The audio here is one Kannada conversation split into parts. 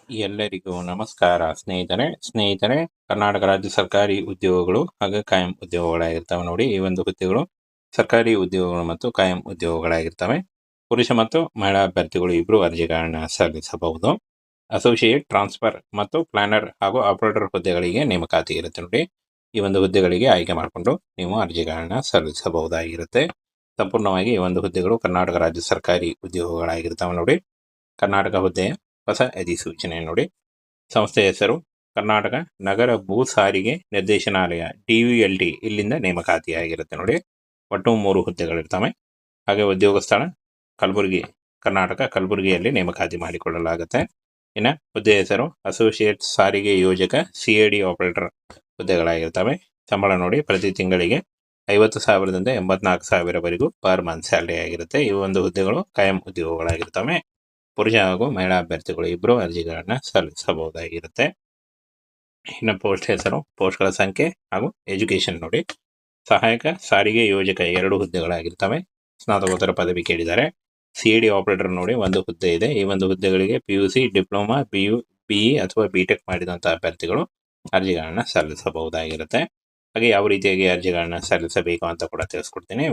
ಎಲ್ಲರಿಗೂ ನಮಸ್ಕಾರ ಸ್ನೇಹಿತರೆ ಕರ್ನಾಟಕ ರಾಜ್ಯ ಸರ್ಕಾರಿ ಉದ್ಯೋಗಗಳು ಹಾಗೂ ಕಾಯಂ ಉದ್ಯೋಗಗಳಾಗಿರ್ತವೆ ನೋಡಿ. ಈ ಒಂದು ಹುದ್ದೆಗಳು ಸರ್ಕಾರಿ ಉದ್ಯೋಗಗಳು ಮತ್ತು ಕಾಯಂ ಉದ್ಯೋಗಗಳಾಗಿರ್ತವೆ. ಪುರುಷ ಮತ್ತು ಮಹಿಳಾ ಅಭ್ಯರ್ಥಿಗಳು ಇಬ್ಬರು ಅರ್ಜಿಗಳನ್ನ ಸಲ್ಲಿಸಬಹುದು. ಅಸೋಸಿಯೇಟ್, ಟ್ರಾನ್ಸ್ಫರ್ ಮತ್ತು ಪ್ಲಾನರ್ ಹಾಗೂ ಆಪರೇಟರ್ ಹುದ್ದೆಗಳಿಗೆ ನೇಮಕಾತಿ ಇರುತ್ತೆ ನೋಡಿ. ಈ ಒಂದು ಹುದ್ದೆಗಳಿಗೆ ಆಯ್ಕೆ ಮಾಡಿಕೊಂಡು ನೀವು ಅರ್ಜಿಗಳನ್ನ ಸಲ್ಲಿಸಬಹುದಾಗಿರುತ್ತೆ. ಸಂಪೂರ್ಣವಾಗಿ ಈ ಒಂದು ಹುದ್ದೆಗಳು ಕರ್ನಾಟಕ ರಾಜ್ಯ ಸರ್ಕಾರಿ ಉದ್ಯೋಗಗಳಾಗಿರ್ತವೆ ನೋಡಿ. ಕರ್ನಾಟಕ ಹುದ್ದೆಯ ಹೊಸ ಅಧಿಸೂಚನೆ ನೋಡಿ. ಸಂಸ್ಥೆಯ ಹೆಸರು ಕರ್ನಾಟಕ ನಗರ ಭೂ ಸಾರಿಗೆ ನಿರ್ದೇಶನಾಲಯ DVLT. ಇಲ್ಲಿಂದ ನೇಮಕಾತಿಯಾಗಿರುತ್ತೆ ನೋಡಿ. ಒಟ್ಟು 3 ಹುದ್ದೆಗಳಿರ್ತವೆ. ಹಾಗೆ ಉದ್ಯೋಗ ಸ್ಥಳ ಕಲಬುರಗಿ, ಕರ್ನಾಟಕ ಕಲಬುರಗಿಯಲ್ಲಿ ನೇಮಕಾತಿ ಮಾಡಿಕೊಳ್ಳಲಾಗುತ್ತೆ. ಇನ್ನು ಹುದ್ದೆ ಹೆಸರು ಅಸೋಸಿಯೇಟ್ ಸಾರಿಗೆ ಯೋಜಕ CAD ಆಪರೇಟರ್ ಹುದ್ದೆಗಳಾಗಿರ್ತವೆ. ಸಂಬಳ ನೋಡಿ ಪ್ರತಿ ತಿಂಗಳಿಗೆ 50,000ದಿಂದ 84,000ವರೆಗೂ ಪರ್ ಮಂತ್ ಸ್ಯಾಲರಿ ಆಗಿರುತ್ತೆ. ಈ ಒಂದು ಹುದ್ದೆಗಳು ಕಾಯಂ ಉದ್ಯೋಗಗಳಾಗಿರ್ತವೆ. ಪುರುಷ ಹಾಗೂ ಮಹಿಳಾ ಅಭ್ಯರ್ಥಿಗಳು ಇಬ್ಬರು ಅರ್ಜಿಗಳನ್ನ ಸಲ್ಲಿಸಬಹುದಾಗಿರುತ್ತೆ. ಇನ್ನು ಪೋಸ್ಟ್ ಹೆಸರು, ಪೋಸ್ಟ್ಗಳ ಸಂಖ್ಯೆ ಹಾಗೂ ಎಜುಕೇಶನ್ ನೋಡಿ. ಸಹಾಯಕ ಸಾರಿಗೆ ಯೋಜಕ 2 ಹುದ್ದೆಗಳಾಗಿರ್ತವೆ. ಸ್ನಾತಕೋತ್ತರ ಪದವಿ ಕೇಳಿದ್ದಾರೆ. CAD ಆಪರೇಟರ್ ನೋಡಿ 1 ಹುದ್ದೆ ಇದೆ. ಈ ಒಂದು ಹುದ್ದೆಗಳಿಗೆ PUC, ಡಿಪ್ಲೊಮಾ, BE ಅಥವಾ BTech ಮಾಡಿದಂತಹ ಅಭ್ಯರ್ಥಿಗಳು ಅರ್ಜಿಗಳನ್ನ ಸಲ್ಲಿಸಬಹುದಾಗಿರುತ್ತೆ. ಹಾಗೆ ಯಾವ ರೀತಿಯಾಗಿ ಅರ್ಜಿಗಳನ್ನ ಸಲ್ಲಿಸಬೇಕು ಅಂತ ಕೂಡ ತಿಳಿಸ್ಕೊಡ್ತೀನಿ.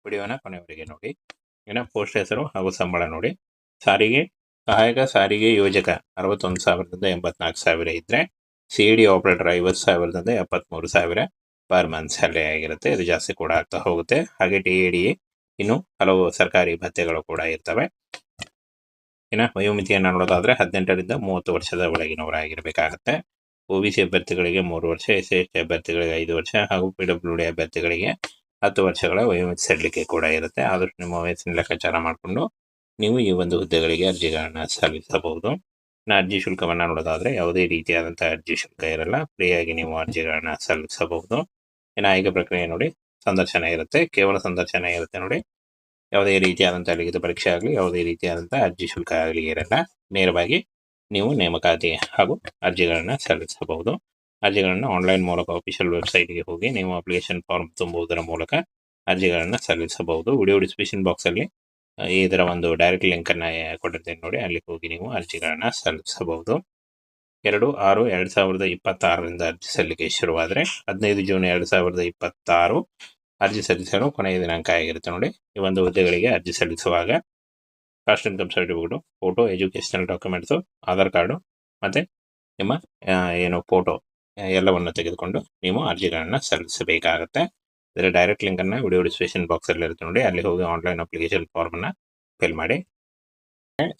ವಿಡಿಯೋನ ಕೊನೆವರೆಗೆ ನೋಡಿ. ಇನ್ನು ಪೋಸ್ಟ್ ಹೆಸರು ಹಾಗೂ ಸಂಬಳ ನೋಡಿ. ಸಹಾಯಕ ಸಾರಿಗೆ ಯೋಜಕ 61,000ದಿಂದ 84,000 ಇದ್ರೆ, CAD ಆಪರೇಟರ್ 50,000ದಿಂದ 73,000 ಪರ್ ಮಂತ್ ಸ್ಯಾಲರಿ ಆಗಿರುತ್ತೆ. ಇದು ಜಾಸ್ತಿ ಕೂಡ ಆಗ್ತಾ ಹೋಗುತ್ತೆ. ಹಾಗೆ TADA ಇನ್ನು ಹಲವು ಸರ್ಕಾರಿ ಭತ್ಯೆಗಳು ಕೂಡ ಇರ್ತವೆ. ಇನ್ನು ವಯೋಮಿತಿಯನ್ನು ನೋಡೋದಾದ್ರೆ 18ರಿಂದ 30 ವರ್ಷದ ಒಳಗಿನವರಾಗಿರ್ಬೇಕಾಗತ್ತೆ. OBC ಅಭ್ಯರ್ಥಿಗಳಿಗೆ 3 ವರ್ಷ, SC/ST ಅಭ್ಯರ್ಥಿಗಳಿಗೆ 5 ವರ್ಷ ಹಾಗೂ PWD ಅಭ್ಯರ್ಥಿಗಳಿಗೆ 10 ವರ್ಷಗಳ ವಯೋಮಿತಿ ಸಡಿಲಿಕೆ ಕೂಡ ಇರುತ್ತೆ. ಆದಷ್ಟು ನಿಮ್ಮ ವಯಸ್ಸಿನ ಲೆಕ್ಕಾಚಾರ ಮಾಡಿಕೊಂಡು ನೀವು ಈ ಒಂದು ಹುದ್ದೆಗಳಿಗೆ ಅರ್ಜಿಗಳನ್ನ ಸಲ್ಲಿಸಬಹುದು. ಅರ್ಜಿ ಶುಲ್ಕವನ್ನು ನೋಡೋದಾದ್ರೆ ಯಾವುದೇ ರೀತಿಯಾದಂತಹ ಅರ್ಜಿ ಶುಲ್ಕ ಇರಲ್ಲ. ಫ್ರೀಯಾಗಿ ನೀವು ಅರ್ಜಿಗಳನ್ನ ಸಲ್ಲಿಸಬಹುದು. ಇನ್ನು ಆಯ್ಕೆ ಪ್ರಕ್ರಿಯೆ ನೋಡಿ. ಸಂದರ್ಶನ ಇರುತ್ತೆ, ಕೇವಲ ಸಂದರ್ಶನ ಇರುತ್ತೆ ನೋಡಿ. ಯಾವುದೇ ರೀತಿಯಾದಂತಹ ಲಿಖಿತ ಪರೀಕ್ಷೆ ಆಗಲಿ, ಯಾವುದೇ ರೀತಿಯಾದಂತಹ ಅರ್ಜಿ ಶುಲ್ಕ ಆಗಲಿ ಇರಲ್ಲ. ನೇರವಾಗಿ ನೀವು ನೇಮಕಾತಿ ಹಾಗೂ ಅರ್ಜಿಗಳನ್ನ ಸಲ್ಲಿಸಬಹುದು. ಅರ್ಜಿಗಳನ್ನು ಆನ್ಲೈನ್ ಮೂಲಕ ಅಫಿಷಿಯಲ್ ವೆಬ್ಸೈಟ್ಗೆ ಹೋಗಿ ನೀವು ಅಪ್ಲಿಕೇಶನ್ ಫಾರ್ಮ್ ತುಂಬುವುದರ ಮೂಲಕ ಅರ್ಜಿಗಳನ್ನು ಸಲ್ಲಿಸಬಹುದು. ವಿಡಿಯೋ ಡಿಸ್ಕ್ರಿಪ್ಷನ್ ಬಾಕ್ಸಲ್ಲಿ ಇದರ ಒಂದು ಡೈರೆಕ್ಟ್ ಲಿಂಕನ್ನು ಕೊಟ್ಟಿರ್ತೇನೆ ನೋಡಿ. ಅಲ್ಲಿ ಹೋಗಿ ನೀವು ಅರ್ಜಿಗಳನ್ನು ಸಲ್ಲಿಸಬಹುದು. 2/6/2026ರಿಂದ ಅರ್ಜಿ ಸಲ್ಲಿಕೆ ಶುರುವಾದರೆ 15 ಜೂನ್ 2026 ಅರ್ಜಿ ಸಲ್ಲಿಸಲು ಕೊನೆಯ ದಿನಾಂಕ ಆಗಿರುತ್ತೆ ನೋಡಿ. ಈ ಒಂದು ಹುದ್ದೆಗಳಿಗೆ ಅರ್ಜಿ ಸಲ್ಲಿಸುವಾಗ caste income certificate, photo, educational documents, Aadhaar card ಮತ್ತು ನಿಮ್ಮ ಫೋಟೋ ಎಲ್ಲವನ್ನು ತೆಗೆದುಕೊಂಡು ನೀವು ಅರ್ಜಿಗಳನ್ನ ಸಲ್ಲಿಸಬೇಕಾಗತ್ತೆ. ಇದರ ಡೈರೆಕ್ಟ್ ಲಿಂಕನ್ನು ವಿಡಿಯೋ ಡಿಸ್ಕ್ರಿಪ್ಷನ್ ಬಾಕ್ಸಲ್ಲಿ ಇರುತ್ತೆ ನೋಡಿ. ಅಲ್ಲಿ ಹೋಗಿ ಆನ್ಲೈನ್ ಅಪ್ಲಿಕೇಶನ್ ಫಾರ್ಮನ್ನು ಫಿಲ್ ಮಾಡಿ.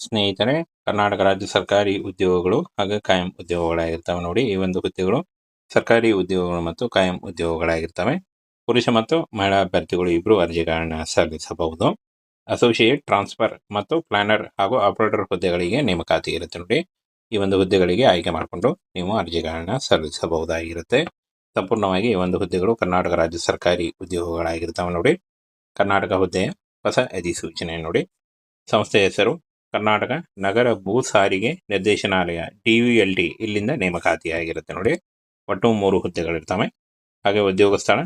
ಸ್ನೇಹಿತರೆ, ಕರ್ನಾಟಕ ರಾಜ್ಯ ಸರ್ಕಾರಿ ಉದ್ಯೋಗಗಳು ಹಾಗೂ ಕಾಯಂ ಉದ್ಯೋಗಗಳಾಗಿರ್ತವೆ ನೋಡಿ. ಈ ಒಂದು ಹುದ್ದೆಗಳು ಸರ್ಕಾರಿ ಉದ್ಯೋಗಗಳು ಮತ್ತು ಕಾಯಂ ಉದ್ಯೋಗಗಳಾಗಿರ್ತವೆ. ಪುರುಷ ಮತ್ತು ಮಹಿಳಾ ಅಭ್ಯರ್ಥಿಗಳು ಇಬ್ಬರು ಅರ್ಜಿಗಳನ್ನ ಸಲ್ಲಿಸಬಹುದು. ಅಸೋಸಿಯೇಟ್, ಟ್ರಾನ್ಸ್ಫರ್ ಮತ್ತು ಪ್ಲಾನರ್ ಹಾಗೂ ಆಪರೇಟರ್ ಹುದ್ದೆಗಳಿಗೆ ನೇಮಕಾತಿ ಇರುತ್ತೆ ನೋಡಿ. ಈ ಒಂದು ಹುದ್ದೆಗಳಿಗೆ ಆಯ್ಕೆ ಮಾಡಿಕೊಂಡು ನೀವು ಅರ್ಜಿಗಳನ್ನ ಸಲ್ಲಿಸಬಹುದಾಗಿರುತ್ತೆ. ಸಂಪೂರ್ಣವಾಗಿ ಈ ಒಂದು ಹುದ್ದೆಗಳು ಕರ್ನಾಟಕ ರಾಜ್ಯ ಸರ್ಕಾರಿ ಉದ್ಯೋಗಗಳಾಗಿರ್ತವೆ ನೋಡಿ. ಕರ್ನಾಟಕ ಹುದ್ದೆಯ ಹೊಸ ಅಧಿಸೂಚನೆ ನೋಡಿ. ಸಂಸ್ಥೆಯ ಹೆಸರು ಕರ್ನಾಟಕ ನಗರ ಭೂ ಸಾರಿಗೆ ನಿರ್ದೇಶನಾಲಯ DVLT. ಇಲ್ಲಿಂದ ನೇಮಕಾತಿಯಾಗಿರುತ್ತೆ ನೋಡಿ. ಒಟ್ಟು 3 ಹುದ್ದೆಗಳಿರ್ತವೆ. ಹಾಗೆ ಉದ್ಯೋಗ ಸ್ಥಳ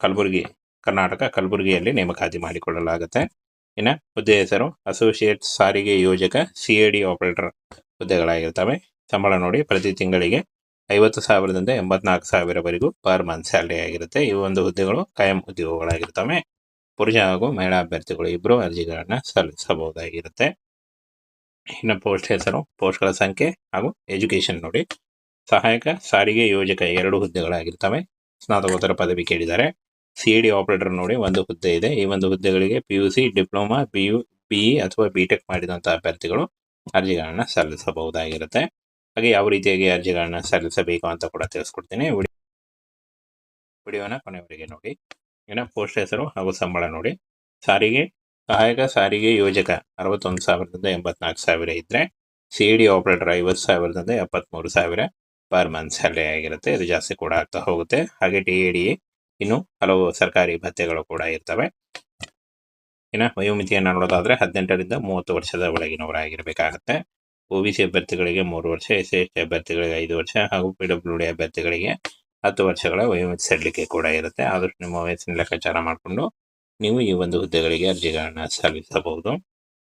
ಕಲಬುರಗಿ, ಕರ್ನಾಟಕ ಕಲಬುರಗಿಯಲ್ಲಿ ನೇಮಕಾತಿ ಮಾಡಿಕೊಳ್ಳಲಾಗುತ್ತೆ. ಇನ್ನು ಹುದ್ದೆ ಹೆಸರು ಅಸೋಸಿಯೇಟ್ ಸಾರಿಗೆ ಯೋಜಕ CAD ಆಪರೇಟರ್ ಹುದ್ದೆಗಳಾಗಿರ್ತವೆ. ಸಂಬಳ ನೋಡಿ ಪ್ರತಿ ತಿಂಗಳಿಗೆ 50,000ದಿಂದ 84,000ವರೆಗೂ ಪರ್ ಮಂತ್ ಸ್ಯಾಲರಿ ಆಗಿರುತ್ತೆ. ಈ ಒಂದು ಹುದ್ದೆಗಳು ಕಾಯಂ ಉದ್ಯೋಗಗಳಾಗಿರ್ತವೆ. ಪುರುಷ ಹಾಗೂ ಮಹಿಳಾ ಅಭ್ಯರ್ಥಿಗಳು ಇಬ್ಬರು ಅರ್ಜಿಗಳನ್ನ ಸಲ್ಲಿಸಬಹುದಾಗಿರುತ್ತೆ. ಇನ್ನು ಪೋಸ್ಟ್ ಹೆಸರು, ಪೋಸ್ಟ್ಗಳ ಸಂಖ್ಯೆ ಹಾಗೂ ಎಜುಕೇಶನ್ ನೋಡಿ. ಸಹಾಯಕ ಸಾರಿಗೆ ಯೋಜಕ 2 ಹುದ್ದೆಗಳಾಗಿರ್ತವೆ. ಸ್ನಾತಕೋತ್ತರ ಪದವಿ ಕೇಳಿದ್ದಾರೆ. CAD ಆಪರೇಟರ್ ನೋಡಿ 1 ಹುದ್ದೆ ಇದೆ. ಈ ಒಂದು ಹುದ್ದೆಗಳಿಗೆ PUC, ಡಿಪ್ಲೊಮಾ, BE ಅಥವಾ BTech ಮಾಡಿದಂತಹ ಅಭ್ಯರ್ಥಿಗಳು ಅರ್ಜಿಗಳನ್ನ ಸಲ್ಲಿಸಬಹುದಾಗಿರುತ್ತೆ. ಹಾಗೆ ಯಾವ ರೀತಿಯಾಗಿ ಅರ್ಜಿಗಳನ್ನ ಸಲ್ಲಿಸಬೇಕು ಅಂತ ಕೂಡ ತಿಳಿಸ್ಕೊಡ್ತೀನಿ. ವಿಡಿಯೋನ ಕೊನೆವರೆಗೆ ನೋಡಿ. ಇನ್ನು ಪೋಸ್ಟ್ ಹೆಸರು ಹಾಗೂ ಸಂಬಳ ನೋಡಿ. ಸಹಾಯಕ ಸಾರಿಗೆ ಯೋಜಕ 61,000ದಿಂದ 84,000 ಇದ್ರೆ, CAD ಆಪರೇಟರ್ 50,000ದಿಂದ 73,000 ಪರ್ ಮಂತ್ ಸ್ಯಾಲರಿ ಆಗಿರುತ್ತೆ. ಇದು ಜಾಸ್ತಿ ಕೂಡ ಆಗ್ತಾ ಹೋಗುತ್ತೆ. ಹಾಗೆ TADA ಇನ್ನು ಹಲವು ಸರ್ಕಾರಿ ಭತ್ಯೆಗಳು ಕೂಡ ಇರ್ತವೆ. ಇನ್ನು ವಯೋಮಿತಿಯನ್ನು ನೋಡೋದಾದ್ರೆ 18ರಿಂದ 30 ವರ್ಷದ ಒಳಗಿನವರಾಗಿರ್ಬೇಕಾಗತ್ತೆ. OBC ಅಭ್ಯರ್ಥಿಗಳಿಗೆ 3 ವರ್ಷ, SC/ST ಅಭ್ಯರ್ಥಿಗಳಿಗೆ 5 ವರ್ಷ ಹಾಗೂ PWD ಅಭ್ಯರ್ಥಿಗಳಿಗೆ 10 ವರ್ಷಗಳ ವಯೋಮಿತಿ ಸಡಿಲಿಕೆ ಕೂಡ ಇರುತ್ತೆ. ಆದಷ್ಟು ನಿಮ್ಮ ವಯಸ್ಸಿನ ಲೆಕ್ಕಾಚಾರ ಮಾಡಿಕೊಂಡು ನೀವು ಈ ಒಂದು ಹುದ್ದೆಗಳಿಗೆ ಅರ್ಜಿಗಳನ್ನ ಸಲ್ಲಿಸಬಹುದು.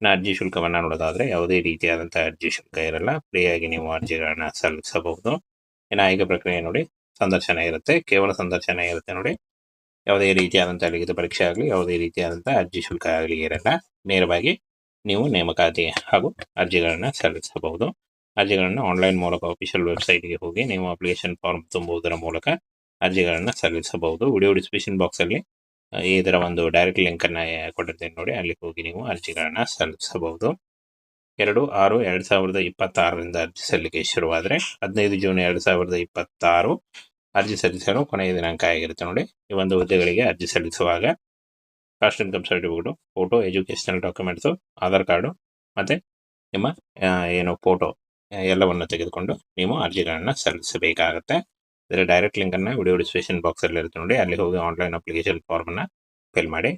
ಇನ್ನು ಅರ್ಜಿ ಶುಲ್ಕವನ್ನು ನೋಡೋದಾದರೆ ಯಾವುದೇ ರೀತಿಯಾದಂಥ ಅರ್ಜಿ ಶುಲ್ಕ ಇರಲ್ಲ, ಫ್ರೀಯಾಗಿ ನೀವು ಅರ್ಜಿಗಳನ್ನು ಸಲ್ಲಿಸಬಹುದು. ಇನ್ನು ಆಯ್ಕೆ ಪ್ರಕ್ರಿಯೆ ನೋಡಿ, ಸಂದರ್ಶನ ಇರುತ್ತೆ, ಕೇವಲ ಸಂದರ್ಶನ ಇರುತ್ತೆ ನೋಡಿ. ಯಾವುದೇ ರೀತಿಯಾದಂಥ ಲಿಖಿತ ಪರೀಕ್ಷೆ ಆಗಲಿ, ಯಾವುದೇ ರೀತಿಯಾದಂಥ ಅರ್ಜಿ ಶುಲ್ಕ ಆಗಲಿ ಇರಲ್ಲ. ನೇರವಾಗಿ ನೀವು ನೇಮಕಾತಿ ಹಾಗೂ ಅರ್ಜಿಗಳನ್ನು ಸಲ್ಲಿಸಬಹುದು. ಅರ್ಜಿಗಳನ್ನು ಆನ್ಲೈನ್ ಮೂಲಕ ಅಫಿಷಿಯಲ್ ವೆಬ್ಸೈಟ್ಗೆ ಹೋಗಿ ನೀವು ಅಪ್ಲಿಕೇಶನ್ ಫಾರ್ಮ್ ತುಂಬುವುದರ ಮೂಲಕ ಅರ್ಜಿಗಳನ್ನು ಸಲ್ಲಿಸಬಹುದು. ವಿಡಿಯೋ ಡಿಸ್ಕ್ರಿಪ್ಷನ್ ಬಾಕ್ಸಲ್ಲಿ ಇದರ ಒಂದು ಡೈರೆಕ್ಟ್ ಲಿಂಕನ್ನು ಕೊಟ್ಟಿರ್ತೀನಿ ನೋಡಿ, ಅಲ್ಲಿ ಹೋಗಿ ನೀವು ಅರ್ಜಿಗಳನ್ನು ಸಲ್ಲಿಸಬಹುದು. 2/6/2026 ಅರ್ಜಿ ಸಲ್ಲಿಕೆ ಶುರುವಾದರೆ 15 ಜೂನ್ 2026 ಅರ್ಜಿ ಸಲ್ಲಿಸಲು ಕೊನೆಯ ದಿನಾಂಕ ಆಗಿರುತ್ತೆ ನೋಡಿ. ಈ ಒಂದು ಹುದ್ದೆಗಳಿಗೆ ಅರ್ಜಿ ಸಲ್ಲಿಸುವಾಗ caste income certificate, photo, educational documents, Aadhaar card ಮತ್ತು ನಿಮ್ಮ ಫೋಟೋ ಎಲ್ಲವನ್ನು ತೆಗೆದುಕೊಂಡು ನೀವು ಅರ್ಜಿಗಳನ್ನು ಸಲ್ಲಿಸಬೇಕಾಗತ್ತೆ. ಇದರ ಡೈರೆಕ್ಟ್ ಲಿಂಕನ್ನು ವಿಡಿಯೋ ಡಿಸ್ಕ್ರಿಪ್ಷನ್ ಬಾಕ್ಸಲ್ಲಿ ಇರುತ್ತೆ ನೋಡಿ, ಅಲ್ಲಿ ಹೋಗಿ ಆನ್ಲೈನ್ ಅಪ್ಲಿಕೇಶನ್ ಫಾರ್ಮನ್ನು ಫಿಲ್ ಮಾಡಿ